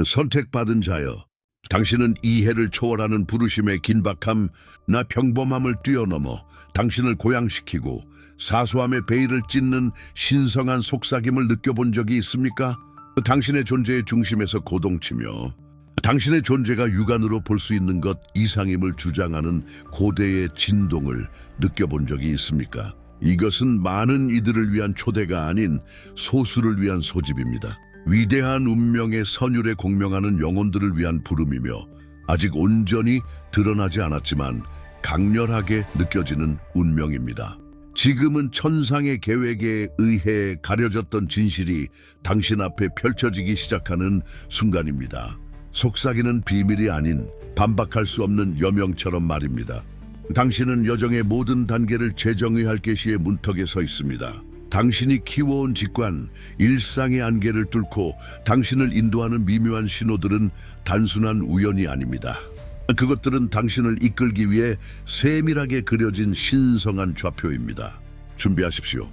선택받은 자여, 당신은 이해를 초월하는 부르심의 긴박함, 나 평범함을 뛰어넘어 당신을 고양시키고 사소함의 베일을 찢는 신성한 속삭임을 느껴본 적이 있습니까? 당신의 존재의 중심에서 고동치며 당신의 존재가 육안으로 볼 수 있는 것 이상임을 주장하는 고대의 진동을 느껴본 적이 있습니까? 이것은 많은 이들을 위한 초대가 아닌 소수를 위한 소집입니다. 위대한 운명의 선율에 공명하는 영혼들을 위한 부름이며 아직 온전히 드러나지 않았지만 강렬하게 느껴지는 운명입니다. 지금은 천상의 계획에 의해 가려졌던 진실이 당신 앞에 펼쳐지기 시작하는 순간입니다. 속삭이는 비밀이 아닌 반박할 수 없는 여명처럼 말입니다. 당신은 여정의 모든 단계를 재정의할 계시의 문턱에 서 있습니다. 당신이 키워온 직관, 일상의 안개를 뚫고 당신을 인도하는 미묘한 신호들은 단순한 우연이 아닙니다. 그것들은 당신을 이끌기 위해 세밀하게 그려진 신성한 좌표입니다. 준비하십시오.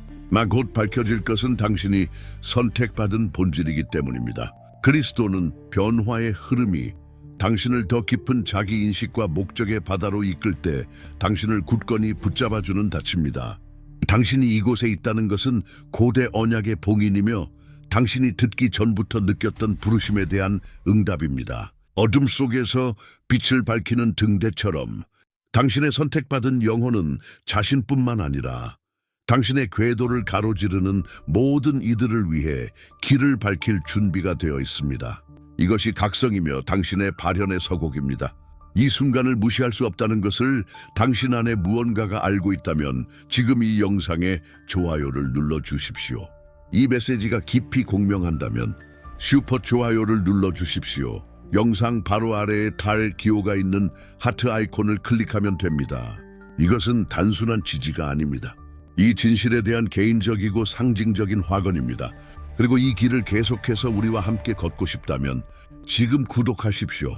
곧 밝혀질 것은 당신이 선택받은 본질이기 때문입니다. 그리스도는 변화의 흐름이 당신을 더 깊은 자기인식과 목적의 바다로 이끌 때 당신을 굳건히 붙잡아주는 닻입니다. 당신이 이곳에 있다는 것은 고대 언약의 봉인이며 당신이 듣기 전부터 느꼈던 부르심에 대한 응답입니다. 어둠 속에서 빛을 밝히는 등대처럼 당신의 선택받은 영혼은 자신뿐만 아니라 당신의 궤도를 가로지르는 모든 이들을 위해 길을 밝힐 준비가 되어 있습니다. 이것이 각성이며 당신의 발현의 서곡입니다. 이 순간을 무시할 수 없다는 것을 당신 안에 무언가가 알고 있다면 지금 이 영상에 좋아요를 눌러주십시오. 이 메시지가 깊이 공명한다면 슈퍼 좋아요를 눌러주십시오. 영상 바로 아래에 달 기호가 있는 하트 아이콘을 클릭하면 됩니다. 이것은 단순한 지지가 아닙니다. 이 진실에 대한 개인적이고 상징적인 확언입니다. 그리고 이 길을 계속해서 우리와 함께 걷고 싶다면 지금 구독하십시오.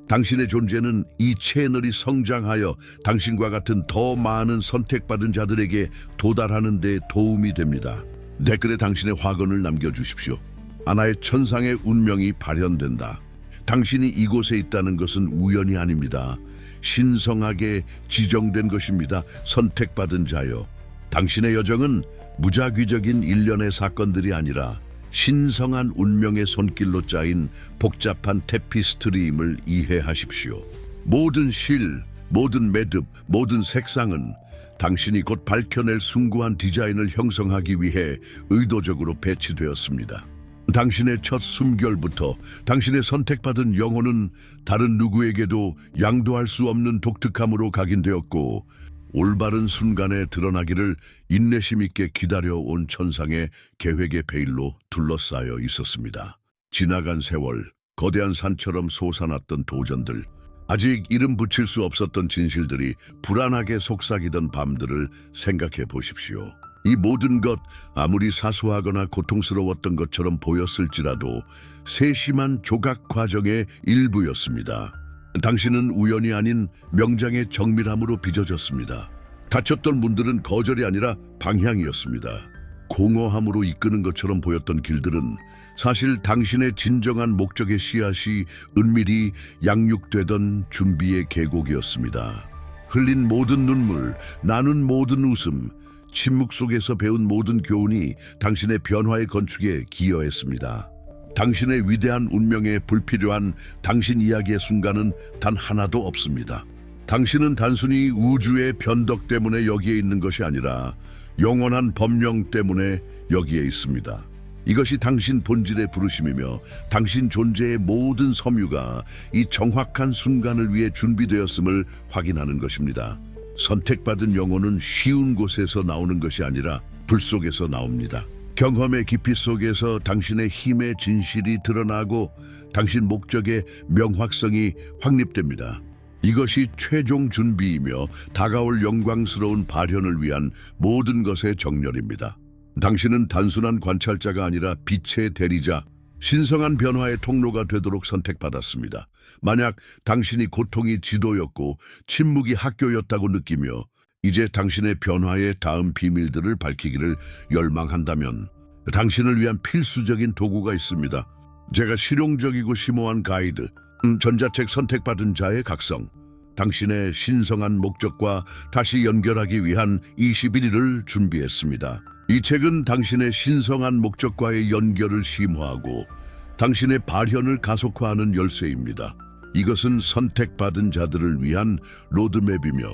당신의 존재는 이 채널이 성장하여 당신과 같은 더 많은 선택받은 자들에게 도달하는 데 도움이 됩니다. 댓글에 당신의 확언을 남겨주십시오. 하나의 천상의 운명이 발현된다. 당신이 이곳에 있다는 것은 우연이 아닙니다. 신성하게 지정된 것입니다. 선택받은 자여. 당신의 여정은 무작위적인 일련의 사건들이 아니라 신성한 운명의 손길로 짜인 복잡한 테피스트리임을 이해하십시오. 모든 실, 모든 매듭, 모든 색상은 당신이 곧 밝혀낼 숭고한 디자인을 형성하기 위해 의도적으로 배치되었습니다. 당신의 첫 숨결부터 당신의 선택받은 영혼은 다른 누구에게도 양도할 수 없는 독특함으로 각인되었고 올바른 순간에 드러나기를 인내심 있게 기다려온 천상의 계획의 베일로 둘러싸여 있었습니다. 지나간 세월, 거대한 산처럼 솟아났던 도전들, 아직 이름 붙일 수 없었던 진실들이 불안하게 속삭이던 밤들을 생각해 보십시오. 이 모든 것 아무리 사소하거나 고통스러웠던 것처럼 보였을지라도 세심한 조각 과정의 일부였습니다. 당신은 우연이 아닌 명장의 정밀함으로 빚어졌습니다. 닫혔던 문들은 거절이 아니라 방향이었습니다. 공허함으로 이끄는 것처럼 보였던 길들은 사실 당신의 진정한 목적의 씨앗이 은밀히 양육되던 준비의 계곡이었습니다. 흘린 모든 눈물, 나눈 모든 웃음, 침묵 속에서 배운 모든 교훈이 당신의 변화의 건축에 기여했습니다. 당신의 위대한 운명에 불필요한 당신 이야기의 순간은 단 하나도 없습니다. 당신은 단순히 우주의 변덕 때문에 여기에 있는 것이 아니라 영원한 법령 때문에 여기에 있습니다. 이것이 당신 본질의 부르심이며 당신 존재의 모든 섬유가 이 정확한 순간을 위해 준비되었음을 확인하는 것입니다. 선택받은 영혼은 쉬운 곳에서 나오는 것이 아니라 불 속에서 나옵니다. 경험의 깊이 속에서 당신의 힘의 진실이 드러나고 당신 목적의 명확성이 확립됩니다. 이것이 최종 준비이며 다가올 영광스러운 발현을 위한 모든 것의 정렬입니다. 당신은 단순한 관찰자가 아니라 빛의 대리자, 신성한 변화의 통로가 되도록 선택받았습니다. 만약 당신이 고통이 지도였고 침묵이 학교였다고 느끼며 이제 당신의 변화의 다음 비밀들을 밝히기를 열망한다면 당신을 위한 필수적인 도구가 있습니다. 제가 실용적이고 심오한 가이드, 전자책 선택받은 자의 각성, 당신의 신성한 목적과 다시 연결하기 위한 21일을 준비했습니다. 이 책은 당신의 신성한 목적과의 연결을 심화하고 당신의 발현을 가속화하는 열쇠입니다. 이것은 선택받은 자들을 위한 로드맵이며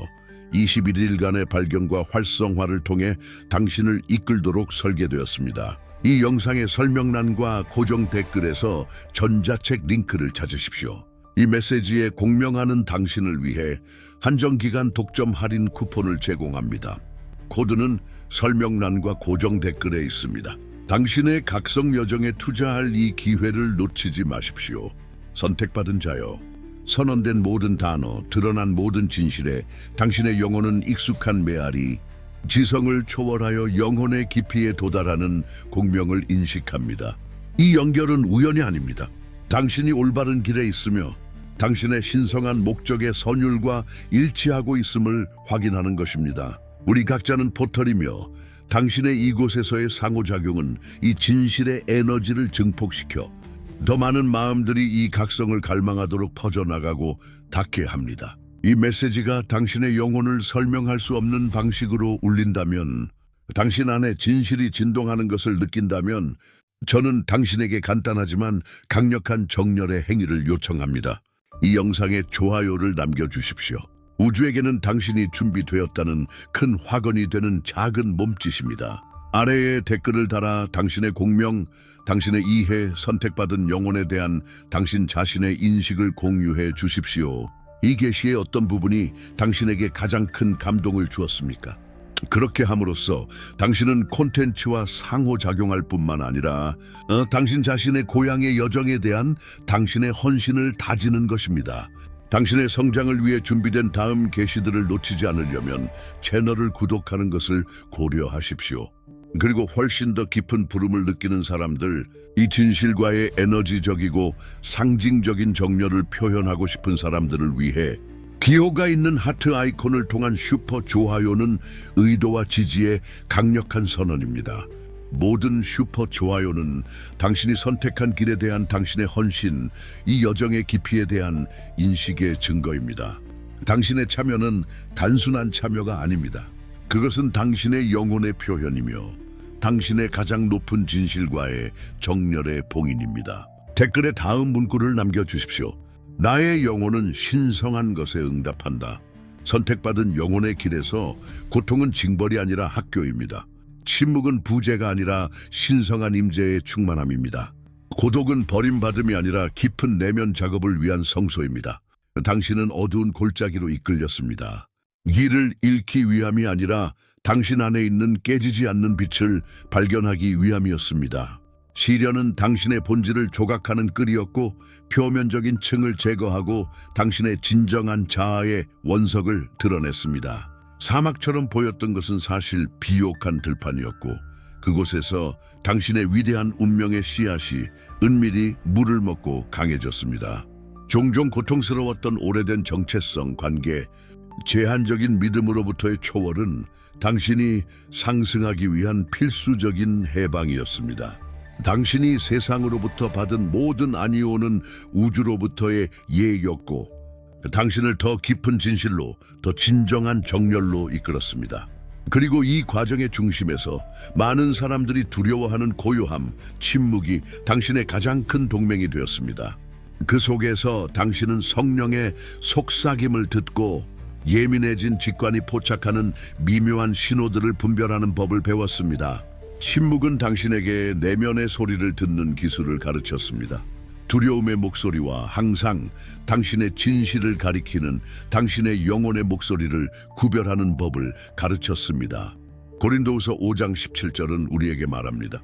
21일간의 발견과 활성화를 통해 당신을 이끌도록 설계되었습니다. 이 영상의 설명란과 고정 댓글에서 전자책 링크를 찾으십시오. 이 메시지에 공명하는 당신을 위해 한정기간 독점 할인 쿠폰을 제공합니다. 코드는 설명란과 고정 댓글에 있습니다. 당신의 각성 여정에 투자할 이 기회를 놓치지 마십시오. 선택받은 자여, 선언된 모든 단어, 드러난 모든 진실에 당신의 영혼은 익숙한 메아리, 지성을 초월하여 영혼의 깊이에 도달하는 공명을 인식합니다. 이 연결은 우연이 아닙니다. 당신이 올바른 길에 있으며 당신의 신성한 목적의 선율과 일치하고 있음을 확인하는 것입니다. 우리 각자는 포털이며 당신의 이곳에서의 상호작용은 이 진실의 에너지를 증폭시켜 더 많은 마음들이 이 각성을 갈망하도록 퍼져나가고 닿게 합니다. 이 메시지가 당신의 영혼을 설명할 수 없는 방식으로 울린다면, 당신 안에 진실이 진동하는 것을 느낀다면 저는 당신에게 간단하지만 강력한 정렬의 행위를 요청합니다. 이 영상에 좋아요를 남겨주십시오. 우주에게는 당신이 준비되었다는 큰 확언이 되는 작은 몸짓입니다. 아래에 댓글을 달아 당신의 공명, 당신의 이해, 선택받은 영혼에 대한 당신 자신의 인식을 공유해 주십시오. 이 계시의 어떤 부분이 당신에게 가장 큰 감동을 주었습니까? 그렇게 함으로써 당신은 콘텐츠와 상호작용할 뿐만 아니라 당신 자신의 고향의 여정에 대한 당신의 헌신을 다지는 것입니다. 당신의 성장을 위해 준비된 다음 계시들을 놓치지 않으려면 채널을 구독하는 것을 고려하십시오. 그리고 훨씬 더 깊은 부름을 느끼는 사람들, 이 진실과의 에너지적이고 상징적인 정열을 표현하고 싶은 사람들을 위해 기호가 있는 하트 아이콘을 통한 슈퍼 좋아요는 의도와 지지의 강력한 선언입니다. 모든 슈퍼 좋아요는 당신이 선택한 길에 대한 당신의 헌신, 이 여정의 깊이에 대한 인식의 증거입니다. 당신의 참여는 단순한 참여가 아닙니다. 그것은 당신의 영혼의 표현이며 당신의 가장 높은 진실과의 정렬의 봉인입니다. 댓글에 다음 문구를 남겨주십시오. 나의 영혼은 신성한 것에 응답한다. 선택받은 영혼의 길에서 고통은 징벌이 아니라 학교입니다. 침묵은 부재가 아니라 신성한 임재의 충만함입니다. 고독은 버림받음이 아니라 깊은 내면 작업을 위한 성소입니다. 당신은 어두운 골짜기로 이끌렸습니다. 길을 잃기 위함이 아니라 당신 안에 있는 깨지지 않는 빛을 발견하기 위함이었습니다. 시련은 당신의 본질을 조각하는 끌이었고 표면적인 층을 제거하고 당신의 진정한 자아의 원석을 드러냈습니다. 사막처럼 보였던 것은 사실 비옥한 들판이었고 그곳에서 당신의 위대한 운명의 씨앗이 은밀히 물을 먹고 강해졌습니다. 종종 고통스러웠던 오래된 정체성, 관계, 제한적인 믿음으로부터의 초월은 당신이 상승하기 위한 필수적인 해방이었습니다. 당신이 세상으로부터 받은 모든 안위오는 우주로부터의 예였고 당신을 더 깊은 진실로, 더 진정한 정열로 이끌었습니다. 그리고 이 과정의 중심에서 많은 사람들이 두려워하는 고요함, 침묵이 당신의 가장 큰 동맹이 되었습니다. 그 속에서 당신은 성령의 속삭임을 듣고 예민해진 직관이 포착하는 미묘한 신호들을 분별하는 법을 배웠습니다. 침묵은 당신에게 내면의 소리를 듣는 기술을 가르쳤습니다. 두려움의 목소리와 항상 당신의 진실을 가리키는 당신의 영혼의 목소리를 구별하는 법을 가르쳤습니다. 고린도후서 5장 17절은 우리에게 말합니다.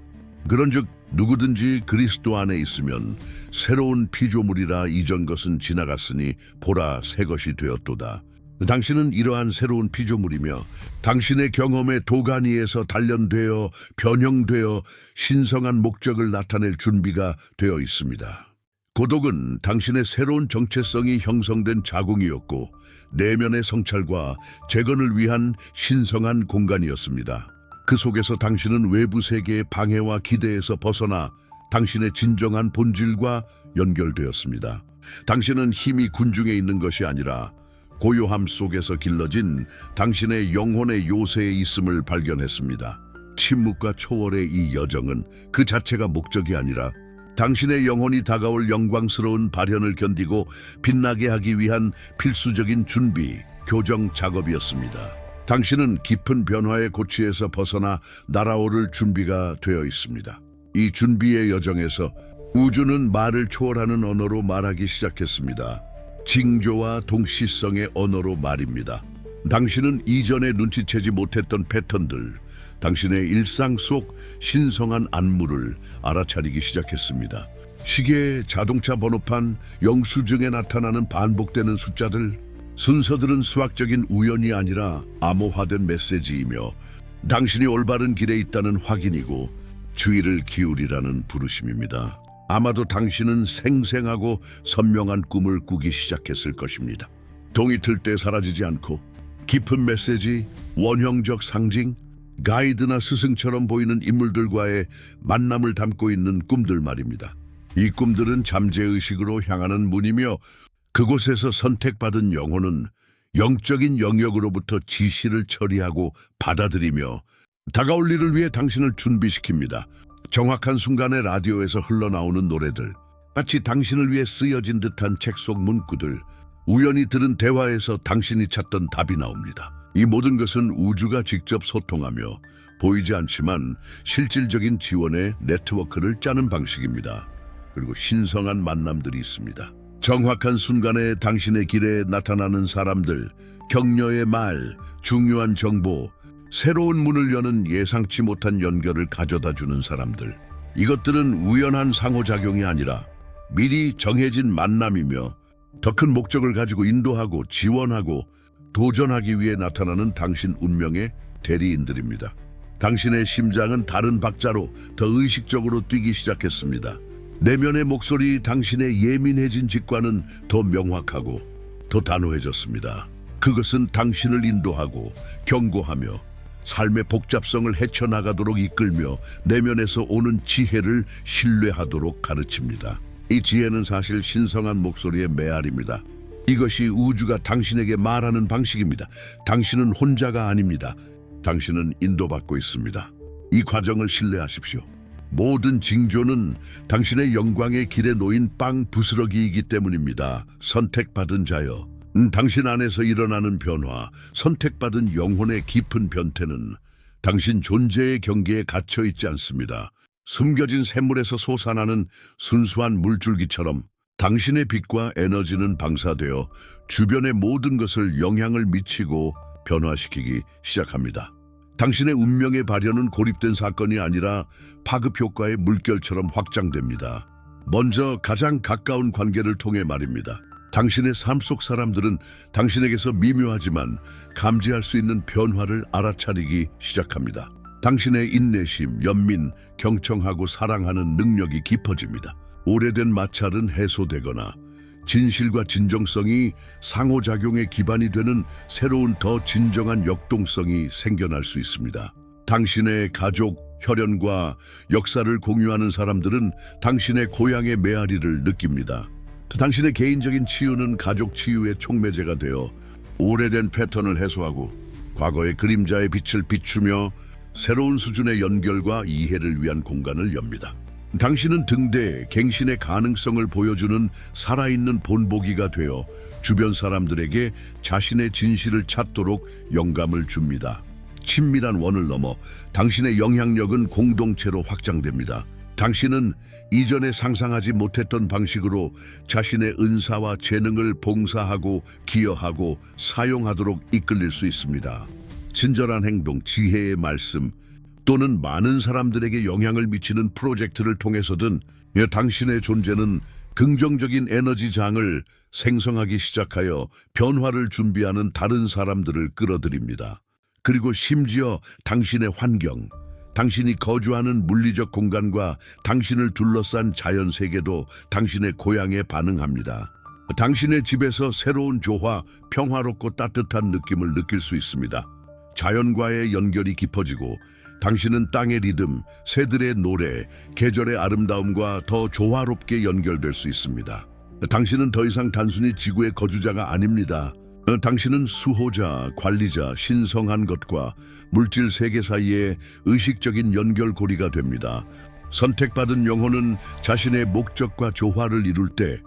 그런즉 누구든지 그리스도 안에 있으면 새로운 피조물이라 이전 것은 지나갔으니 보라 새 것이 되었도다. 당신은 이러한 새로운 피조물이며 당신의 경험의 도가니에서 단련되어 변형되어 신성한 목적을 나타낼 준비가 되어 있습니다. 고독은 당신의 새로운 정체성이 형성된 자궁이었고 내면의 성찰과 재건을 위한 신성한 공간이었습니다. 그 속에서 당신은 외부 세계의 방해와 기대에서 벗어나 당신의 진정한 본질과 연결되었습니다. 당신은 힘이 군중에 있는 것이 아니라 고요함 속에서 길러진 당신의 영혼의 요새에 있음을 발견했습니다. 침묵과 초월의 이 여정은 그 자체가 목적이 아니라 당신의 영혼이 다가올 영광스러운 발현을 견디고 빛나게 하기 위한 필수적인 준비, 교정 작업이었습니다. 당신은 깊은 변화의 고치에서 벗어나 날아오를 준비가 되어 있습니다. 이 준비의 여정에서 우주는 말을 초월하는 언어로 말하기 시작했습니다. 징조와 동시성의 언어로 말입니다. 당신은 이전에 눈치채지 못했던 패턴들, 당신의 일상 속 신성한 안무를 알아차리기 시작했습니다. 시계, 자동차 번호판, 영수증에 나타나는 반복되는 숫자들, 순서들은 수학적인 우연이 아니라 암호화된 메시지이며 당신이 올바른 길에 있다는 확인이고 주의를 기울이라는 부르심입니다. 아마도 당신은 생생하고 선명한 꿈을 꾸기 시작했을 것입니다. 동이 틀 때 사라지지 않고 깊은 메시지, 원형적 상징, 가이드나 스승처럼 보이는 인물들과의 만남을 담고 있는 꿈들 말입니다. 이 꿈들은 잠재의식으로 향하는 문이며 그곳에서 선택받은 영혼은 영적인 영역으로부터 지시를 처리하고 받아들이며 다가올 일을 위해 당신을 준비시킵니다. 정확한 순간에 라디오에서 흘러나오는 노래들, 마치 당신을 위해 쓰여진 듯한 책 속 문구들, 우연히 들은 대화에서 당신이 찾던 답이 나옵니다. 이 모든 것은 우주가 직접 소통하며 보이지 않지만 실질적인 지원의 네트워크를 짜는 방식입니다. 그리고 신성한 만남들이 있습니다. 정확한 순간에 당신의 길에 나타나는 사람들, 격려의 말, 중요한 정보, 새로운 문을 여는 예상치 못한 연결을 가져다주는 사람들. 이것들은 우연한 상호작용이 아니라 미리 정해진 만남이며 더 큰 목적을 가지고 인도하고 지원하고 도전하기 위해 나타나는 당신 운명의 대리인들입니다. 당신의 심장은 다른 박자로 더 의식적으로 뛰기 시작했습니다. 내면의 목소리, 당신의 예민해진 직관은 더 명확하고 더 단호해졌습니다. 그것은 당신을 인도하고 경고하며 삶의 복잡성을 헤쳐나가도록 이끌며 내면에서 오는 지혜를 신뢰하도록 가르칩니다. 이 지혜는 사실 신성한 목소리의 메아리입니다. 이것이 우주가 당신에게 말하는 방식입니다. 당신은 혼자가 아닙니다. 당신은 인도받고 있습니다. 이 과정을 신뢰하십시오. 모든 징조는 당신의 영광의 길에 놓인 빵 부스러기이기 때문입니다. 선택받은 자여, 당신 안에서 일어나는 변화, 선택받은 영혼의 깊은 변태는 당신 존재의 경계에 갇혀 있지 않습니다. 숨겨진 샘물에서 솟아나는 순수한 물줄기처럼 당신의 빛과 에너지는 방사되어 주변의 모든 것을 영향을 미치고 변화시키기 시작합니다. 당신의 운명의 발현은 고립된 사건이 아니라 파급 효과의 물결처럼 확장됩니다. 먼저 가장 가까운 관계를 통해 말입니다. 당신의 삶 속 사람들은 당신에게서 미묘하지만 감지할 수 있는 변화를 알아차리기 시작합니다. 당신의 인내심, 연민, 경청하고 사랑하는 능력이 깊어집니다. 오래된 마찰은 해소되거나 진실과 진정성이 상호작용의 기반이 되는 새로운 더 진정한 역동성이 생겨날 수 있습니다. 당신의 가족, 혈연과 역사를 공유하는 사람들은 당신의 고향의 메아리를 느낍니다. 당신의 개인적인 치유는 가족 치유의 촉매제가 되어 오래된 패턴을 해소하고 과거의 그림자의 빛을 비추며 새로운 수준의 연결과 이해를 위한 공간을 엽니다. 당신은 등대, 갱신의 가능성을 보여주는 살아있는 본보기가 되어 주변 사람들에게 자신의 진실을 찾도록 영감을 줍니다. 친밀한 원을 넘어 당신의 영향력은 공동체로 확장됩니다. 당신은 이전에 상상하지 못했던 방식으로 자신의 은사와 재능을 봉사하고 기여하고 사용하도록 이끌릴 수 있습니다. 친절한 행동, 지혜의 말씀, 또는 많은 사람들에게 영향을 미치는 프로젝트를 통해서든 당신의 존재는 긍정적인 에너지장을 생성하기 시작하여 변화를 준비하는 다른 사람들을 끌어들입니다. 그리고 심지어 당신의 환경, 당신이 거주하는 물리적 공간과 당신을 둘러싼 자연세계도 당신의 고향에 반응합니다. 당신의 집에서 새로운 조화, 평화롭고 따뜻한 느낌을 느낄 수 있습니다. 자연과의 연결이 깊어지고 당신은 땅의 리듬, 새들의 노래, 계절의 아름다움과 더 조화롭게 연결될 수 있습니다. 당신은 더 이상 단순히 지구의 거주자가 아닙니다. 당신은 수호자, 관리자, 신성한 것과 물질 세계 사이의 의식적인 연결고리가 됩니다. 선택받은 영혼은 자신의 목적과 조화를 이룰 때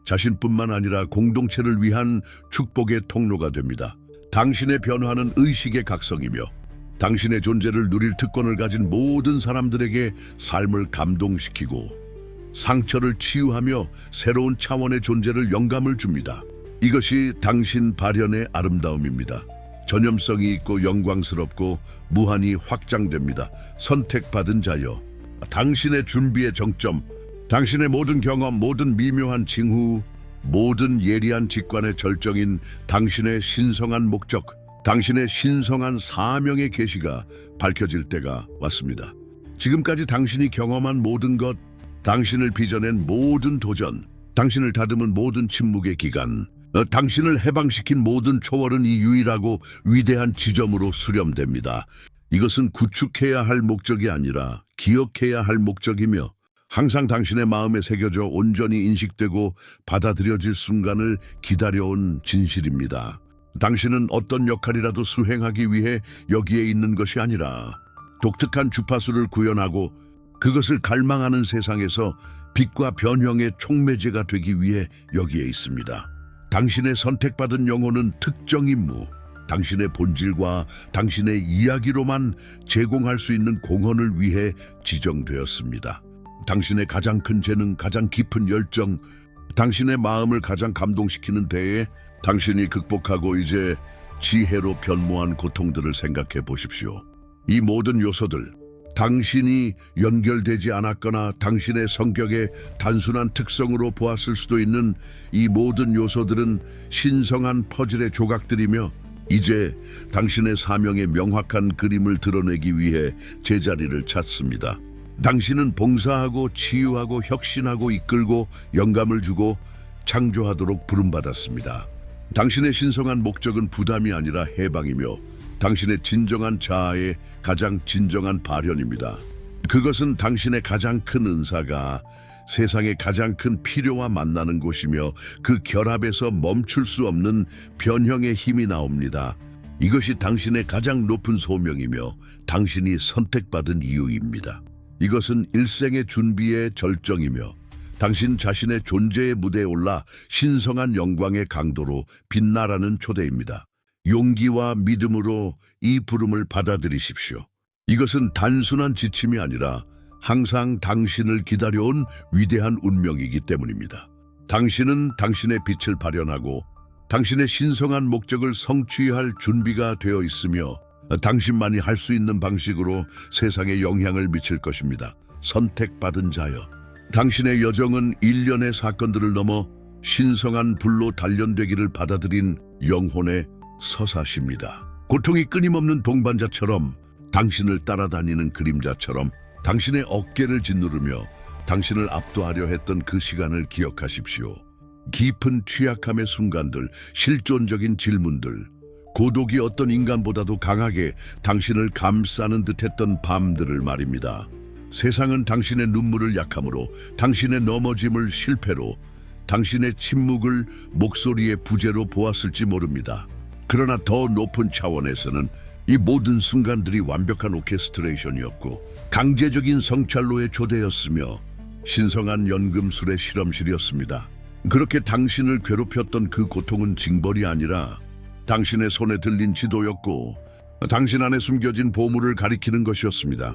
자신뿐만 아니라 공동체를 위한 축복의 통로가 됩니다. 당신의 변화는 의식의 각성이며 당신의 존재를 누릴 특권을 가진 모든 사람들에게 삶을 감동시키고 상처를 치유하며 새로운 차원의 존재를 영감을 줍니다. 이것이 당신 발현의 아름다움입니다. 전염성이 있고 영광스럽고 무한히 확장됩니다. 선택받은 자여, 당신의 준비의 정점, 당신의 모든 경험, 모든 미묘한 징후, 모든 예리한 직관의 절정인 당신의 신성한 목적, 당신의 신성한 사명의 계시가 밝혀질 때가 왔습니다. 지금까지 당신이 경험한 모든 것, 당신을 빚어낸 모든 도전, 당신을 다듬은 모든 침묵의 기간, 당신을 해방시킨 모든 초월은 이 유일하고 위대한 지점으로 수렴됩니다. 이것은 구축해야 할 목적이 아니라 기억해야 할 목적이며 항상 당신의 마음에 새겨져 온전히 인식되고 받아들여질 순간을 기다려온 진실입니다. 당신은 어떤 역할이라도 수행하기 위해 여기에 있는 것이 아니라 독특한 주파수를 구현하고 그것을 갈망하는 세상에서 빛과 변형의 촉매제가 되기 위해 여기에 있습니다. 당신의 선택받은 영혼은 특정 임무, 당신의 본질과 당신의 이야기로만 제공할 수 있는 공헌을 위해 지정되었습니다. 당신의 가장 큰 재능, 가장 깊은 열정, 당신의 마음을 가장 감동시키는 데에 당신이 극복하고 이제 지혜로 변모한 고통들을 생각해 보십시오. 이 모든 요소들, 당신이 연결되지 않았거나 당신의 성격의 단순한 특성으로 보았을 수도 있는 이 모든 요소들은 신성한 퍼즐의 조각들이며 이제 당신의 사명의 명확한 그림을 드러내기 위해 제자리를 찾습니다. 당신은 봉사하고 치유하고 혁신하고 이끌고 영감을 주고 창조하도록 부름받았습니다. 당신의 신성한 목적은 부담이 아니라 해방이며 당신의 진정한 자아의 가장 진정한 발현입니다. 그것은 당신의 가장 큰 은사가 세상의 가장 큰 필요와 만나는 곳이며 그 결합에서 멈출 수 없는 변형의 힘이 나옵니다. 이것이 당신의 가장 높은 소명이며 당신이 선택받은 이유입니다. 이것은 일생의 준비의 절정이며 당신 자신의 존재의 무대에 올라 신성한 영광의 강도로 빛나라는 초대입니다. 용기와 믿음으로 이 부름을 받아들이십시오. 이것은 단순한 지침이 아니라 항상 당신을 기다려온 위대한 운명이기 때문입니다. 당신은 당신의 빛을 발현하고 당신의 신성한 목적을 성취할 준비가 되어 있으며 당신만이 할 수 있는 방식으로 세상에 영향을 미칠 것입니다. 선택받은 자여, 당신의 여정은 일련의 사건들을 넘어 신성한 불로 단련되기를 받아들인 영혼의 서사십니다. 고통이 끊임없는 동반자처럼 당신을 따라다니는 그림자처럼 당신의 어깨를 짓누르며 당신을 압도하려 했던 그 시간을 기억하십시오. 깊은 취약함의 순간들, 실존적인 질문들, 고독이 어떤 인간보다도 강하게 당신을 감싸는 듯했던 밤들을 말입니다. 세상은 당신의 눈물을 약함으로, 당신의 넘어짐을 실패로, 당신의 침묵을 목소리의 부재로 보았을지 모릅니다. 그러나 더 높은 차원에서는 이 모든 순간들이 완벽한 오케스트레이션이었고 강제적인 성찰로의 초대였으며 신성한 연금술의 실험실이었습니다. 그렇게 당신을 괴롭혔던 그 고통은 징벌이 아니라 당신의 손에 들린 지도였고 당신 안에 숨겨진 보물을 가리키는 것이었습니다.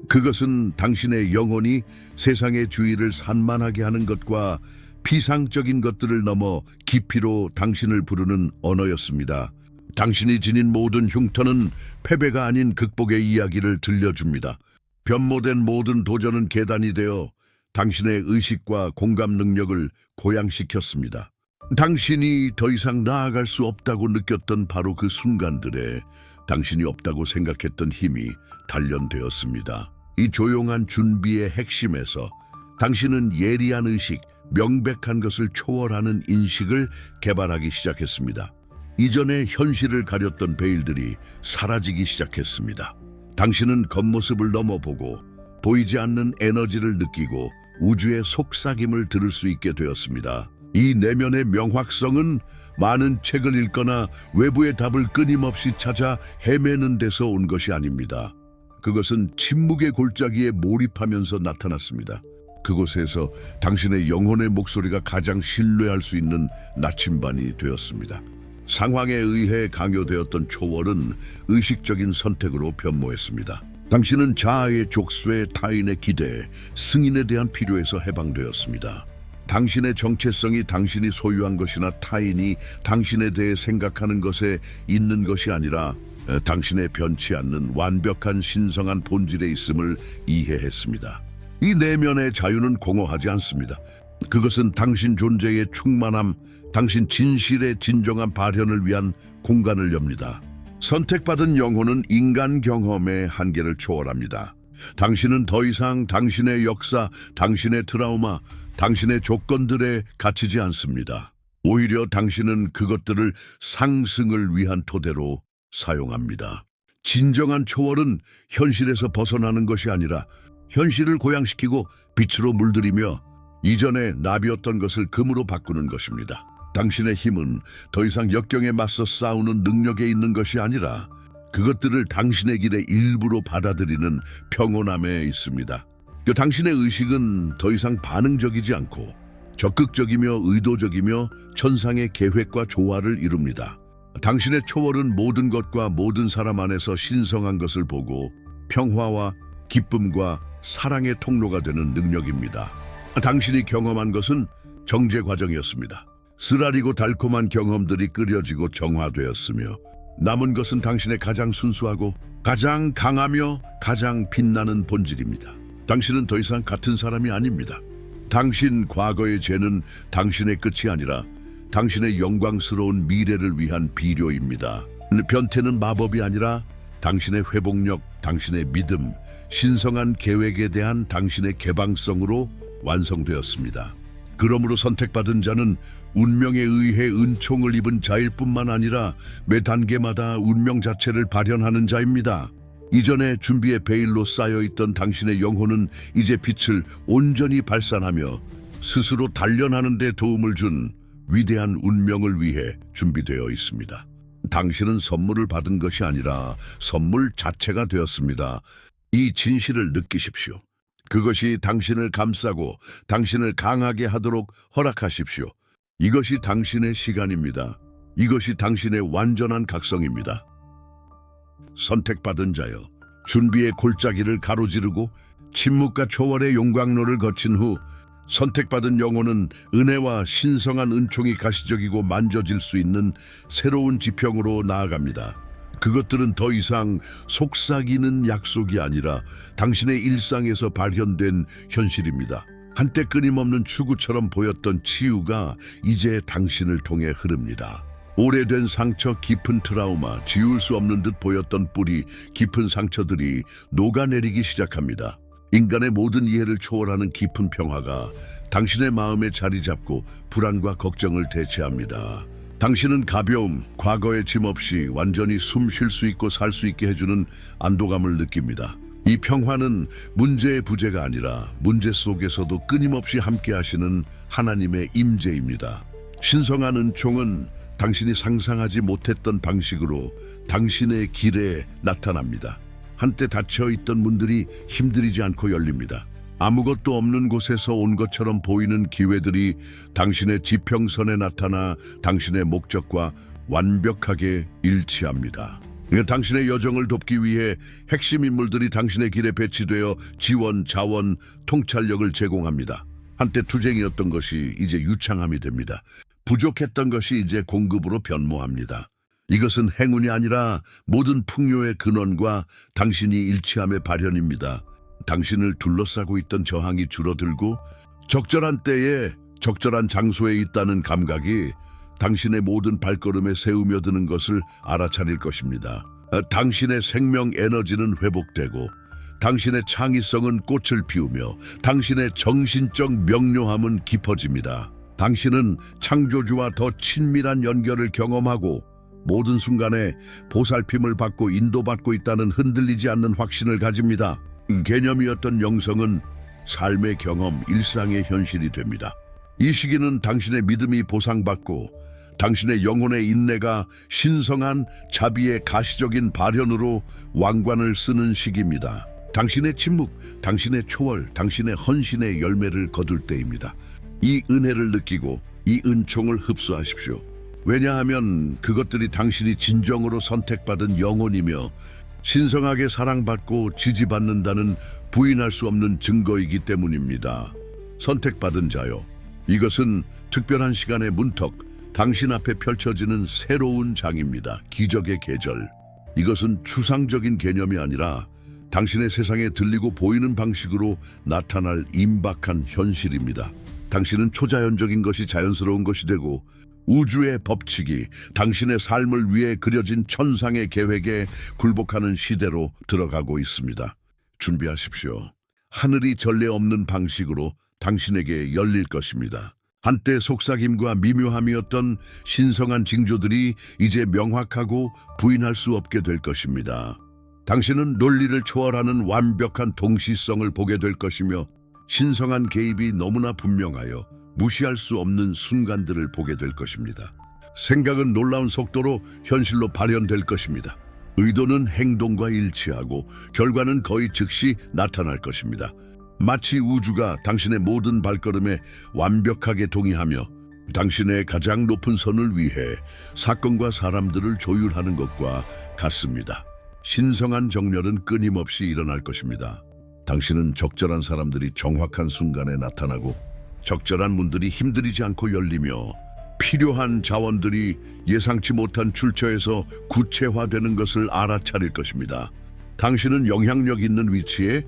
그것은 당신의 영혼이 세상의 주의를 산만하게 하는 것과 피상적인 것들을 넘어 깊이로 당신을 부르는 언어였습니다. 당신이 지닌 모든 흉터는 패배가 아닌 극복의 이야기를 들려줍니다. 변모된 모든 도전은 계단이 되어 당신의 의식과 공감 능력을 고양시켰습니다. 당신이 더 이상 나아갈 수 없다고 느꼈던 바로 그 순간들에 당신이 없다고 생각했던 힘이 단련되었습니다. 이 조용한 준비의 핵심에서 당신은 예리한 의식, 명백한 것을 초월하는 인식을 개발하기 시작했습니다. 이전에 현실을 가렸던 베일들이 사라지기 시작했습니다. 당신은 겉모습을 넘어보고 보이지 않는 에너지를 느끼고 우주의 속삭임을 들을 수 있게 되었습니다. 이 내면의 명확성은 많은 책을 읽거나 외부의 답을 끊임없이 찾아 헤매는 데서 온 것이 아닙니다. 그것은 침묵의 골짜기에 몰입하면서 나타났습니다. 그곳에서 당신의 영혼의 목소리가 가장 신뢰할 수 있는 나침반이 되었습니다. 상황에 의해 강요되었던 초월은 의식적인 선택으로 변모했습니다. 당신은 자아의 족쇄, 타인의 기대, 승인에 대한 필요에서 해방되었습니다. 당신의 정체성이 당신이 소유한 것이나 타인이 당신에 대해 생각하는 것에 있는 것이 아니라 당신의 변치 않는 완벽한 신성한 본질에 있음을 이해했습니다. 이 내면의 자유는 공허하지 않습니다. 그것은 당신 존재의 충만함, 당신 진실의 진정한 발현을 위한 공간을 엽니다. 선택받은 영혼은 인간 경험의 한계를 초월합니다. 당신은 더 이상 당신의 역사, 당신의 트라우마, 당신의 조건들에 갇히지 않습니다. 오히려 당신은 그것들을 상승을 위한 토대로 사용합니다. 진정한 초월은 현실에서 벗어나는 것이 아니라 현실을 고양시키고 빛으로 물들이며 이전에 나비였던 것을 금으로 바꾸는 것입니다. 당신의 힘은 더 이상 역경에 맞서 싸우는 능력에 있는 것이 아니라 그것들을 당신의 길의 일부로 받아들이는 평온함에 있습니다. 당신의 의식은 더 이상 반응적이지 않고 적극적이며 의도적이며 천상의 계획과 조화를 이룹니다. 당신의 초월은 모든 것과 모든 사람 안에서 신성한 것을 보고 평화와 기쁨과 사랑의 통로가 되는 능력입니다. 당신이 경험한 것은 정제 과정이었습니다. 쓰라리고 달콤한 경험들이 끓여지고 정화되었으며 남은 것은 당신의 가장 순수하고 가장 강하며 가장 빛나는 본질입니다. 당신은 더 이상 같은 사람이 아닙니다. 당신 과거의 죄는 당신의 끝이 아니라 당신의 영광스러운 미래를 위한 비료입니다. 변태는 마법이 아니라 당신의 회복력, 당신의 믿음, 신성한 계획에 대한 당신의 개방성으로 완성되었습니다. 그러므로 선택받은 자는 운명에 의해 은총을 입은 자일 뿐만 아니라 매 단계마다 운명 자체를 발현하는 자입니다. 이전에 준비의 베일로 쌓여있던 당신의 영혼은 이제 빛을 온전히 발산하며 스스로 단련하는 데 도움을 준 위대한 운명을 위해 준비되어 있습니다. 당신은 선물을 받은 것이 아니라 선물 자체가 되었습니다. 이 진실을 느끼십시오. 그것이 당신을 감싸고 당신을 강하게 하도록 허락하십시오. 이것이 당신의 시간입니다. 이것이 당신의 완전한 각성입니다. 선택받은 자여, 준비의 골짜기를 가로지르고 침묵과 초월의 용광로를 거친 후 선택받은 영혼은 은혜와 신성한 은총이 가시적이고 만져질 수 있는 새로운 지평으로 나아갑니다. 그것들은 더 이상 속삭이는 약속이 아니라 당신의 일상에서 발현된 현실입니다. 한때 끊임없는 추구처럼 보였던 치유가 이제 당신을 통해 흐릅니다. 오래된 상처, 깊은 트라우마, 지울 수 없는 듯 보였던 뿌리, 깊은 상처들이 녹아내리기 시작합니다. 인간의 모든 이해를 초월하는 깊은 평화가 당신의 마음에 자리 잡고 불안과 걱정을 대체합니다. 당신은 가벼움, 과거의 짐 없이 완전히 숨 쉴 수 있고 살 수 있게 해주는 안도감을 느낍니다. 이 평화는 문제의 부재가 아니라 문제 속에서도 끊임없이 함께 하시는 하나님의 임재입니다. 신성한 은총은 당신이 상상하지 못했던 방식으로 당신의 길에 나타납니다. 한때 닫혀있던 문들이 힘들이지 않고 열립니다. 아무것도 없는 곳에서 온 것처럼 보이는 기회들이 당신의 지평선에 나타나 당신의 목적과 완벽하게 일치합니다. 당신의 여정을 돕기 위해 핵심 인물들이 당신의 길에 배치되어 지원, 자원, 통찰력을 제공합니다. 한때 투쟁이었던 것이 이제 유창함이 됩니다. 부족했던 것이 이제 공급으로 변모합니다. 이것은 행운이 아니라 모든 풍요의 근원과 당신이 일치함의 발현입니다. 당신을 둘러싸고 있던 저항이 줄어들고 적절한 때에 적절한 장소에 있다는 감각이 당신의 모든 발걸음에 새우며드는 것을 알아차릴 것입니다. 당신의 생명 에너지는 회복되고 당신의 창의성은 꽃을 피우며 당신의 정신적 명료함은 깊어집니다. 당신은 창조주와 더 친밀한 연결을 경험하고 모든 순간에 보살핌을 받고 인도받고 있다는 흔들리지 않는 확신을 가집니다. 개념이었던 영성은 삶의 경험, 일상의 현실이 됩니다. 이 시기는 당신의 믿음이 보상받고 당신의 영혼의 인내가 신성한 자비의 가시적인 발현으로 왕관을 쓰는 시기입니다. 당신의 침묵, 당신의 초월, 당신의 헌신의 열매를 거둘 때입니다. 이 은혜를 느끼고 이 은총을 흡수하십시오. 왜냐하면 그것들이 당신이 진정으로 선택받은 영혼이며 신성하게 사랑받고 지지받는다는 부인할 수 없는 증거이기 때문입니다. 선택받은 자요. 이것은 특별한 시간의 문턱, 당신 앞에 펼쳐지는 새로운 장입니다. 기적의 계절. 이것은 추상적인 개념이 아니라 당신의 세상에 들리고 보이는 방식으로 나타날 임박한 현실입니다. 당신은 초자연적인 것이 자연스러운 것이 되고 우주의 법칙이 당신의 삶을 위해 그려진 천상의 계획에 굴복하는 시대로 들어가고 있습니다. 준비하십시오. 하늘이 전례 없는 방식으로 당신에게 열릴 것입니다. 한때 속삭임과 미묘함이었던 신성한 징조들이 이제 명확하고 부인할 수 없게 될 것입니다. 당신은 논리를 초월하는 완벽한 동시성을 보게 될 것이며 신성한 개입이 너무나 분명하여 무시할 수 없는 순간들을 보게 될 것입니다. 생각은 놀라운 속도로 현실로 발현될 것입니다. 의도는 행동과 일치하고 결과는 거의 즉시 나타날 것입니다. 마치 우주가 당신의 모든 발걸음에 완벽하게 동의하며 당신의 가장 높은 선을 위해 사건과 사람들을 조율하는 것과 같습니다. 신성한 정렬은 끊임없이 일어날 것입니다. 당신은 적절한 사람들이 정확한 순간에 나타나고 적절한 문들이 힘들이지 않고 열리며 필요한 자원들이 예상치 못한 출처에서 구체화되는 것을 알아차릴 것입니다. 당신은 영향력 있는 위치에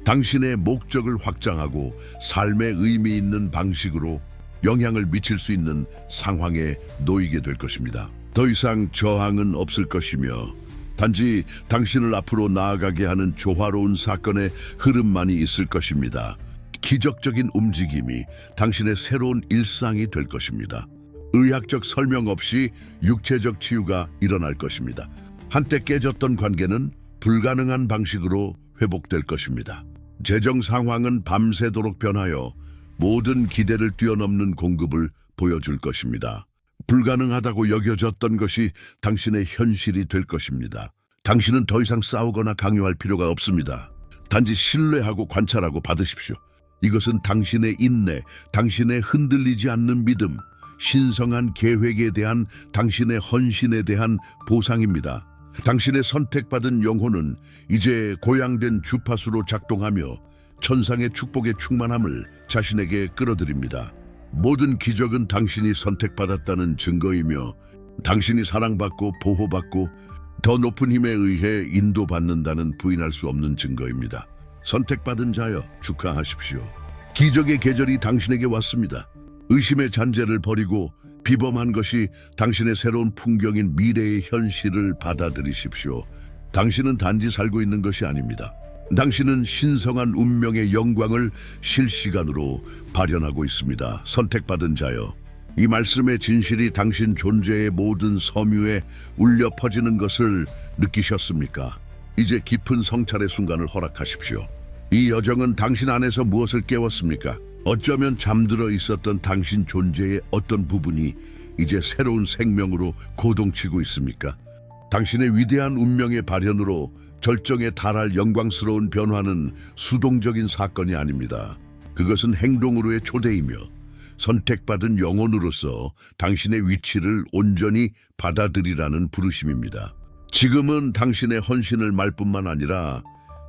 당신의 목적을 확장하고 삶의 의미 있는 방식으로 영향을 미칠 수 있는 상황에 놓이게 될 것입니다. 더 이상 저항은 없을 것이며 단지 당신을 앞으로 나아가게 하는 조화로운 사건의 흐름만이 있을 것입니다. 기적적인 움직임이 당신의 새로운 일상이 될 것입니다. 의학적 설명 없이 육체적 치유가 일어날 것입니다. 한때 깨졌던 관계는 불가능한 방식으로 회복될 것입니다. 재정 상황은 밤새도록 변하여 모든 기대를 뛰어넘는 공급을 보여줄 것입니다. 불가능하다고 여겨졌던 것이 당신의 현실이 될 것입니다. 당신은 더 이상 싸우거나 강요할 필요가 없습니다. 단지 신뢰하고 관찰하고 받으십시오. 이것은 당신의 인내, 당신의 흔들리지 않는 믿음, 신성한 계획에 대한 당신의 헌신에 대한 보상입니다. 당신의 선택받은 영혼은 이제 고양된 주파수로 작동하며 천상의 축복의 충만함을 자신에게 끌어들입니다. 모든 기적은 당신이 선택받았다는 증거이며 당신이 사랑받고 보호받고 더 높은 힘에 의해 인도받는다는 부인할 수 없는 증거입니다. 선택받은 자여 축하하십시오. 기적의 계절이 당신에게 왔습니다. 의심의 잔재를 버리고 비범한 것이 당신의 새로운 풍경인 미래의 현실을 받아들이십시오. 당신은 단지 살고 있는 것이 아닙니다. 당신은 신성한 운명의 영광을 실시간으로 발현하고 있습니다. 선택받은 자여, 이 말씀의 진실이 당신 존재의 모든 섬유에 울려 퍼지는 것을 느끼셨습니까? 이제 깊은 성찰의 순간을 허락하십시오. 이 여정은 당신 안에서 무엇을 깨웠습니까? 어쩌면 잠들어 있었던 당신 존재의 어떤 부분이 이제 새로운 생명으로 고동치고 있습니까? 당신의 위대한 운명의 발현으로 절정에 달할 영광스러운 변화는 수동적인 사건이 아닙니다. 그것은 행동으로의 초대이며 선택받은 영혼으로서 당신의 위치를 온전히 받아들이라는 부르심입니다. 지금은 당신의 헌신을 말 뿐만 아니라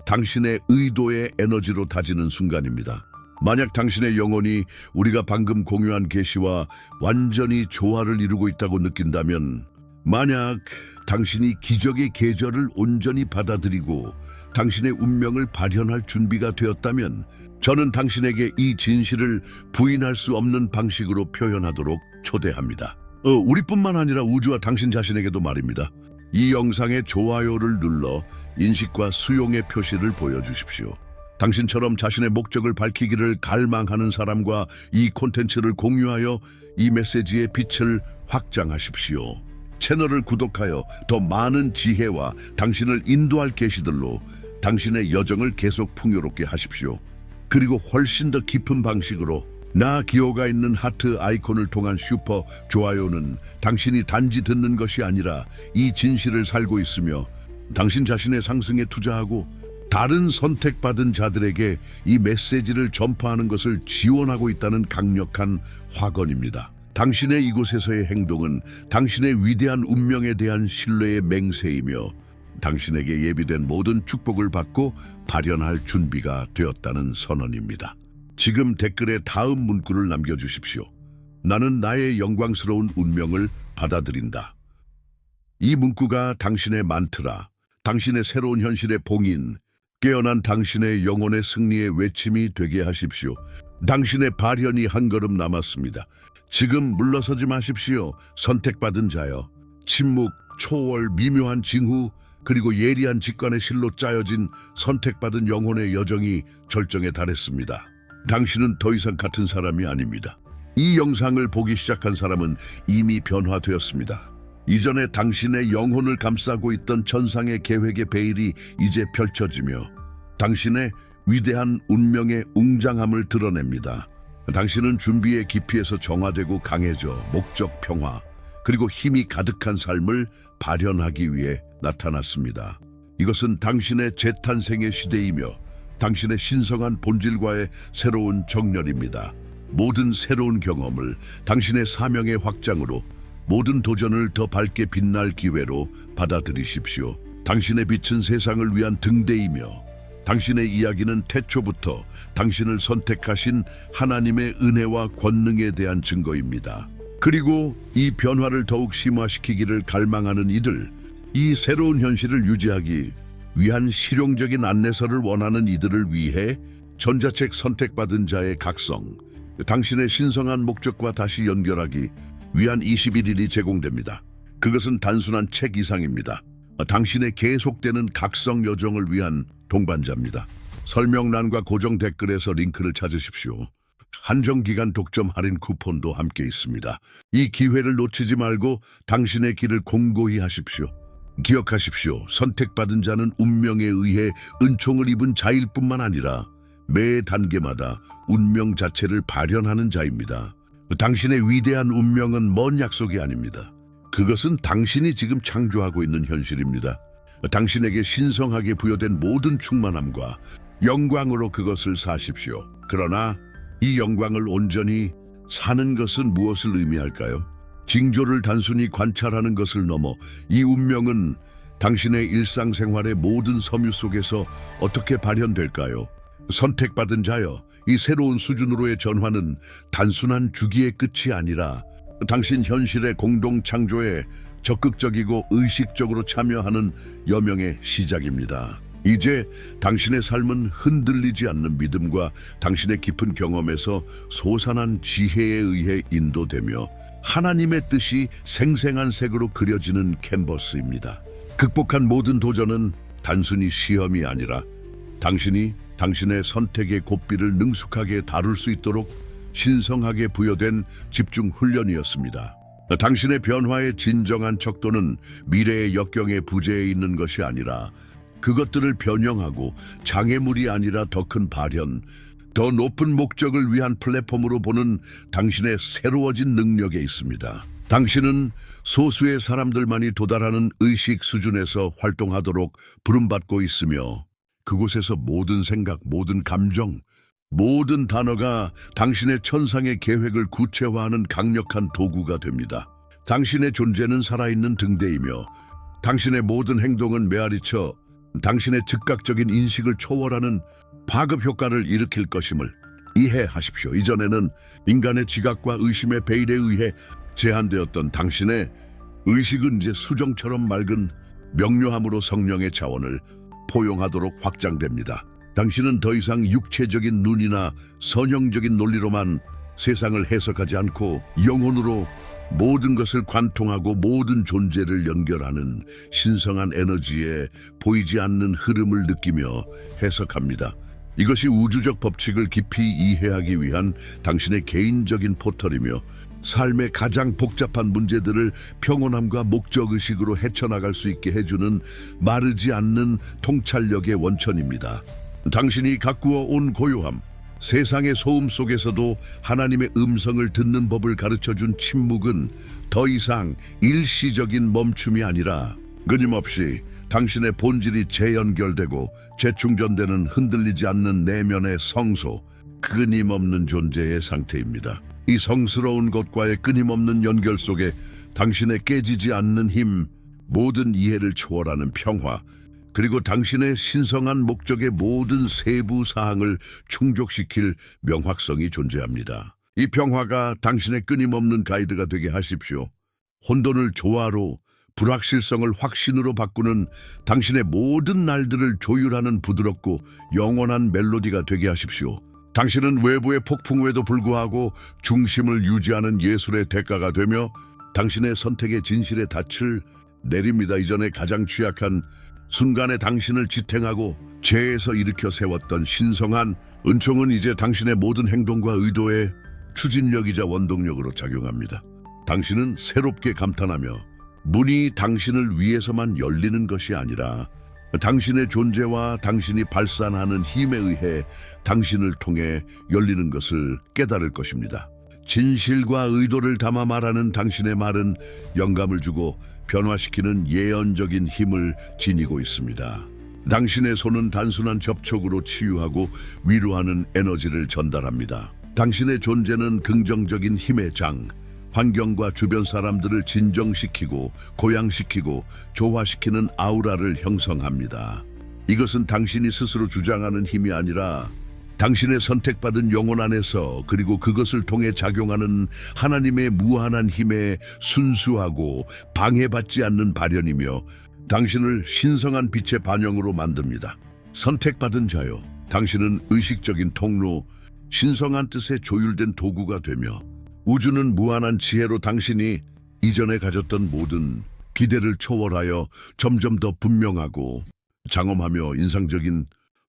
당신의 의도의 에너지로 다지는 순간입니다. 만약 당신의 영혼이 우리가 방금 공유한 계시와 완전히 조화를 이루고 있다고 느낀다면, 만약 당신이 기적의 계절을 온전히 받아들이고 당신의 운명을 발현할 준비가 되었다면, 저는 당신에게 이 진실을 부인할 수 없는 방식으로 표현하도록 초대합니다. 우리뿐만 아니라 우주와 당신 자신에게도 말입니다. 이 영상의 좋아요를 눌러 인식과 수용의 표시를 보여주십시오. 당신처럼 자신의 목적을 밝히기를 갈망하는 사람과 이 콘텐츠를 공유하여 이 메시지의 빛을 확장하십시오. 채널을 구독하여 더 많은 지혜와 당신을 인도할 계시들로 당신의 여정을 계속 풍요롭게 하십시오. 그리고 훨씬 더 깊은 방식으로 나 기호가 있는 하트 아이콘을 통한 슈퍼 좋아요는 당신이 단지 듣는 것이 아니라 이 진실을 살고 있으며 당신 자신의 상승에 투자하고 다른 선택받은 자들에게 이 메시지를 전파하는 것을 지원하고 있다는 강력한 확언입니다. 당신의 이곳에서의 행동은 당신의 위대한 운명에 대한 신뢰의 맹세이며 당신에게 예비된 모든 축복을 받고 발현할 준비가 되었다는 선언입니다. 지금 댓글에 다음 문구를 남겨주십시오. 나는 나의 영광스러운 운명을 받아들인다. 이 문구가 당신의 만트라, 당신의 새로운 현실의 봉인, 깨어난 당신의 영혼의 승리의 외침이 되게 하십시오. 당신의 발현이 한 걸음 남았습니다. 지금 물러서지 마십시오. 선택받은 자여. 침묵, 초월, 미묘한 징후, 그리고 예리한 직관의 실로 짜여진 선택받은 영혼의 여정이 절정에 달했습니다. 당신은 더 이상 같은 사람이 아닙니다. 이 영상을 보기 시작한 사람은 이미 변화되었습니다. 이전에 당신의 영혼을 감싸고 있던 천상의 계획의 베일이 이제 펼쳐지며 당신의 위대한 운명의 웅장함을 드러냅니다. 당신은 준비의 깊이에서 정화되고 강해져 목적 평화 그리고 힘이 가득한 삶을 발현하기 위해 나타났습니다. 이것은 당신의 재탄생의 시대이며 당신의 신성한 본질과의 새로운 정렬입니다. 모든 새로운 경험을 당신의 사명의 확장으로 모든 도전을 더 밝게 빛날 기회로 받아들이십시오. 당신의 빛은 세상을 위한 등대이며 당신의 이야기는 태초부터 당신을 선택하신 하나님의 은혜와 권능에 대한 증거입니다. 그리고 이 변화를 더욱 심화시키기를 갈망하는 이들, 이 새로운 현실을 유지하기 위한 실용적인 안내서를 원하는 이들을 위해 전자책 선택받은 자의 각성, 당신의 신성한 목적과 다시 연결하기 위한 21일이 제공됩니다. 그것은 단순한 책 이상입니다. 당신의 계속되는 각성 여정을 위한 동반자입니다. 설명란과 고정 댓글에서 링크를 찾으십시오. 한정기간 독점 할인 쿠폰도 함께 있습니다. 이 기회를 놓치지 말고 당신의 길을 공고히 하십시오. 기억하십시오. 선택받은 자는 운명에 의해 은총을 입은 자일 뿐만 아니라 매 단계마다 운명 자체를 발현하는 자입니다. 당신의 위대한 운명은 먼 약속이 아닙니다. 그것은 당신이 지금 창조하고 있는 현실입니다. 당신에게 신성하게 부여된 모든 충만함과 영광으로 그것을 사십시오. 그러나 이 영광을 온전히 사는 것은 무엇을 의미할까요? 징조를 단순히 관찰하는 것을 넘어 이 운명은 당신의 일상생활의 모든 섬유 속에서 어떻게 발현될까요? 선택받은 자여, 이 새로운 수준으로의 전환은 단순한 주기의 끝이 아니라 당신 현실의 공동 창조에 적극적이고 의식적으로 참여하는 여명의 시작입니다. 이제 당신의 삶은 흔들리지 않는 믿음과 당신의 깊은 경험에서 솟아난 지혜에 의해 인도되며 하나님의 뜻이 생생한 색으로 그려지는 캔버스입니다. 극복한 모든 도전은 단순히 시험이 아니라 당신이 당신의 선택의 고삐를 능숙하게 다룰 수 있도록 신성하게 부여된 집중 훈련이었습니다. 당신의 변화의 진정한 척도는 미래의 역경의 부재에 있는 것이 아니라 그것들을 변형하고 장애물이 아니라 더 큰 발현, 더 높은 목적을 위한 플랫폼으로 보는 당신의 새로워진 능력에 있습니다. 당신은 소수의 사람들만이 도달하는 의식 수준에서 활동하도록 부름받고 있으며 그곳에서 모든 생각, 모든 감정, 모든 단어가 당신의 천상의 계획을 구체화하는 강력한 도구가 됩니다. 당신의 존재는 살아있는 등대이며 당신의 모든 행동은 메아리쳐 당신의 즉각적인 인식을 초월하는 파급 효과를 일으킬 것임을 이해하십시오. 이전에는 인간의 지각과 의심의 베일에 의해 제한되었던 당신의 의식은 이제 수정처럼 맑은 명료함으로 성령의 자원을 포용하도록 확장됩니다. 당신은 더 이상 육체적인 눈이나 선형적인 논리로만 세상을 해석하지 않고 영혼으로 모든 것을 관통하고 모든 존재를 연결하는 신성한 에너지에 보이지 않는 흐름을 느끼며 해석합니다. 이것이 우주적 법칙을 깊이 이해하기 위한 당신의 개인적인 포털이며 삶의 가장 복잡한 문제들을 평온함과 목적의식으로 헤쳐나갈 수 있게 해주는 마르지 않는 통찰력의 원천입니다. 당신이 가꾸어 온 고요함, 세상의 소음 속에서도 하나님의 음성을 듣는 법을 가르쳐준 침묵은 더 이상 일시적인 멈춤이 아니라 끊임없이 당신의 본질이 재연결되고 재충전되는 흔들리지 않는 내면의 성소, 끊임없는 존재의 상태입니다. 이 성스러운 것과의 끊임없는 연결 속에 당신의 깨지지 않는 힘, 모든 이해를 초월하는 평화, 그리고 당신의 신성한 목적의 모든 세부 사항을 충족시킬 명확성이 존재합니다. 이 평화가 당신의 끊임없는 가이드가 되게 하십시오. 혼돈을 조화로, 불확실성을 확신으로 바꾸는 당신의 모든 날들을 조율하는 부드럽고 영원한 멜로디가 되게 하십시오. 당신은 외부의 폭풍우에도 불구하고 중심을 유지하는 예술의 대가가 되며 당신의 선택의 진실의 닻을 내립니다. 이전에 가장 취약한 순간에 당신을 지탱하고 죄에서 일으켜 세웠던 신성한 은총은 이제 당신의 모든 행동과 의도에 추진력이자 원동력으로 작용합니다. 당신은 새롭게 감탄하며 문이 당신을 위해서만 열리는 것이 아니라 당신의 존재와 당신이 발산하는 힘에 의해 당신을 통해 열리는 것을 깨달을 것입니다. 진실과 의도를 담아 말하는 당신의 말은 영감을 주고 변화시키는 예언적인 힘을 지니고 있습니다. 당신의 손은 단순한 접촉으로 치유하고 위로하는 에너지를 전달합니다. 당신의 존재는 긍정적인 힘의 장, 환경과 주변 사람들을 진정시키고 고양시키고 조화시키는 아우라를 형성합니다. 이것은 당신이 스스로 주장하는 힘이 아니라 당신의 선택받은 영혼 안에서 그리고 그것을 통해 작용하는 하나님의 무한한 힘에 순수하고 방해받지 않는 발현이며 당신을 신성한 빛의 반영으로 만듭니다. 선택받은 자요, 당신은 의식적인 통로, 신성한 뜻에 조율된 도구가 되며 우주는 무한한 지혜로 당신이 이전에 가졌던 모든 기대를 초월하여 점점 더 분명하고 장엄하며 인상적인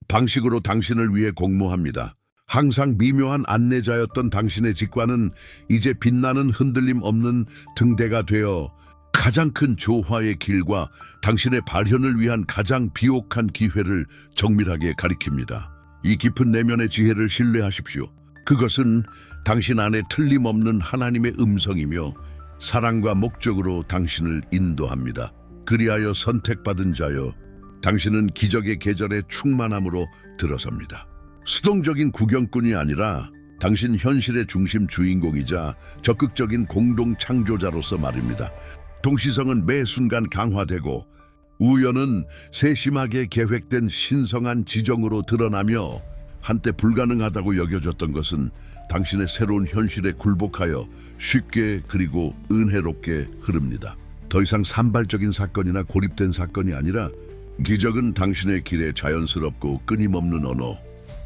방식으로 당신을 위해 공모합니다. 항상 미묘한 안내자였던 당신의 직관은 이제 빛나는 흔들림 없는 등대가 되어 가장 큰 조화의 길과 당신의 발현을 위한 가장 비옥한 기회를 정밀하게 가리킵니다. 이 깊은 내면의 지혜를 신뢰하십시오. 그것은 당신 안에 틀림없는 하나님의 음성이며 사랑과 목적으로 당신을 인도합니다. 그리하여 선택받은 자여, 당신은 기적의 계절의 충만함으로 들어섭니다. 수동적인 구경꾼이 아니라 당신 현실의 중심 주인공이자 적극적인 공동 창조자로서 말입니다. 동시성은 매 순간 강화되고 우연은 세심하게 계획된 신성한 지정으로 드러나며 한때 불가능하다고 여겨졌던 것은 당신의 새로운 현실에 굴복하여 쉽게 그리고 은혜롭게 흐릅니다. 더 이상 산발적인 사건이나 고립된 사건이 아니라 기적은 당신의 길에 자연스럽고 끊임없는 언어,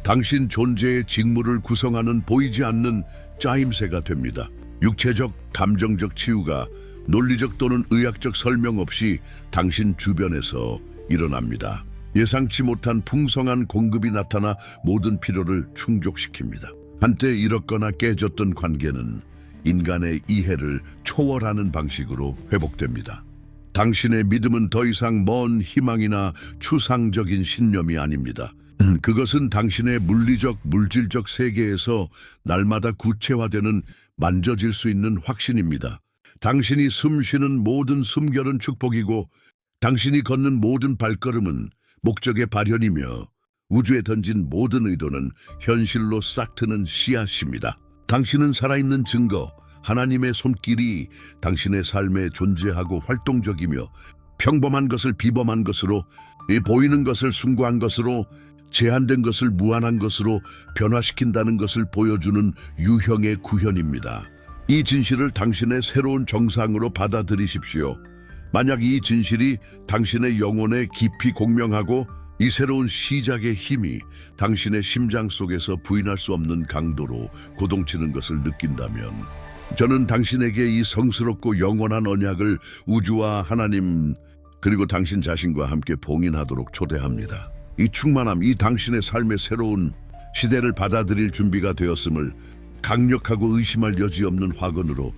당신 존재의 직무를 구성하는 보이지 않는 짜임새가 됩니다. 육체적, 감정적 치유가 논리적 또는 의학적 설명 없이 당신 주변에서 일어납니다. 예상치 못한 풍성한 공급이 나타나 모든 필요를 충족시킵니다. 한때 잃었거나 깨졌던 관계는 인간의 이해를 초월하는 방식으로 회복됩니다. 당신의 믿음은 더 이상 먼 희망이나 추상적인 신념이 아닙니다. 그것은 당신의 물리적, 물질적 세계에서 날마다 구체화되는 만져질 수 있는 확신입니다. 당신이 숨쉬는 모든 숨결은 축복이고 당신이 걷는 모든 발걸음은 목적의 발현이며 우주에 던진 모든 의도는 현실로 싹트는 씨앗입니다. 당신은 살아있는 증거, 하나님의 손길이 당신의 삶에 존재하고 활동적이며 평범한 것을 비범한 것으로, 보이는 것을 숭고한 것으로, 제한된 것을 무한한 것으로 변화시킨다는 것을 보여주는 유형의 구현입니다. 이 진실을 당신의 새로운 정상으로 받아들이십시오. 만약 이 진실이 당신의 영혼에 깊이 공명하고 이 새로운 시작의 힘이 당신의 심장 속에서 부인할 수 없는 강도로 고동치는 것을 느낀다면 저는 당신에게 이 성스럽고 영원한 언약을 우주와 하나님 그리고 당신 자신과 함께 봉인하도록 초대합니다. 이 충만함, 이 당신의 삶의 새로운 시대를 받아들일 준비가 되었음을 강력하고 의심할 여지 없는 확언으로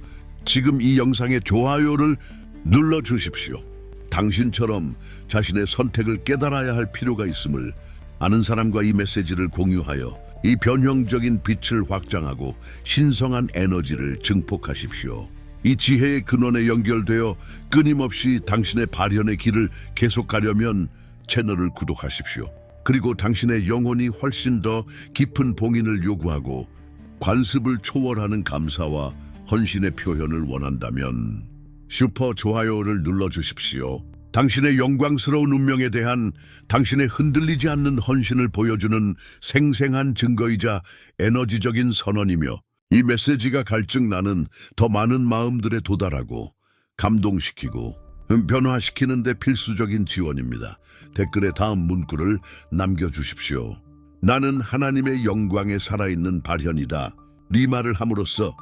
지금 이 영상에 좋아요를 눌러주십시오. 당신처럼 자신의 선택을 깨달아야 할 필요가 있음을 아는 사람과 이 메시지를 공유하여 이 변형적인 빛을 확장하고 신성한 에너지를 증폭하십시오. 이 지혜의 근원에 연결되어 끊임없이 당신의 발현의 길을 계속가려면 채널을 구독하십시오. 그리고 당신의 영혼이 훨씬 더 깊은 봉인을 요구하고 관습을 초월하는 감사와 헌신의 표현을 원한다면 슈퍼 좋아요를 눌러주십시오. 당신의 영광스러운 운명에 대한 당신의 흔들리지 않는 헌신을 보여주는 생생한 증거이자 에너지적인 선언이며 이 메시지가 갈증나는 더 많은 마음들에 도달하고 감동시키고 변화시키는 데 필수적인 지원입니다. 댓글에 다음 문구를 남겨주십시오. 나는 하나님의 영광에 살아있는 발현이다. 네 말을 함으로써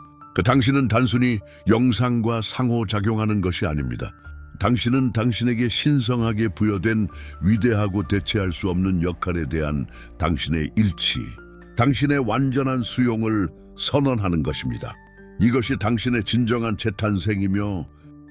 당신은 단순히 영상과 상호작용하는 것이 아닙니다. 당신은 당신에게 신성하게 부여된 위대하고 대체할 수 없는 역할에 대한 당신의 일치, 당신의 완전한 수용을 선언하는 것입니다. 이것이 당신의 진정한 재탄생이며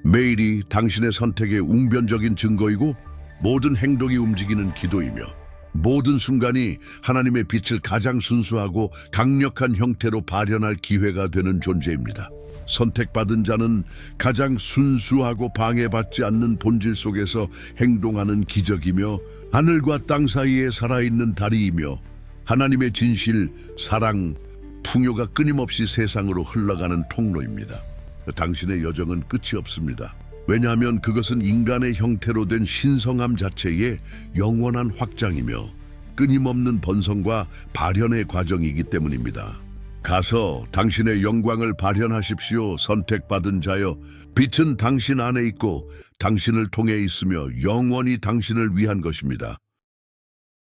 매일이 당신의 선택의 웅변적인 증거이고 모든 행동이 움직이는 기도이며 모든 순간이 하나님의 빛을 가장 순수하고 강력한 형태로 발현할 기회가 되는 존재입니다. 선택받은 자는 가장 순수하고 방해받지 않는 본질 속에서 행동하는 기적이며 하늘과 땅 사이에 살아있는 다리이며 하나님의 진실, 사랑, 풍요가 끊임없이 세상으로 흘러가는 통로입니다. 당신의 여정은 끝이 없습니다. 왜냐하면 그것은 인간의 형태로 된 신성함 자체의 영원한 확장이며 끊임없는 번성과 발현의 과정이기 때문입니다. 가서 당신의 영광을 발현하십시오. 선택받은 자여, 빛은 당신 안에 있고 당신을 통해 있으며 영원히 당신을 위한 것입니다.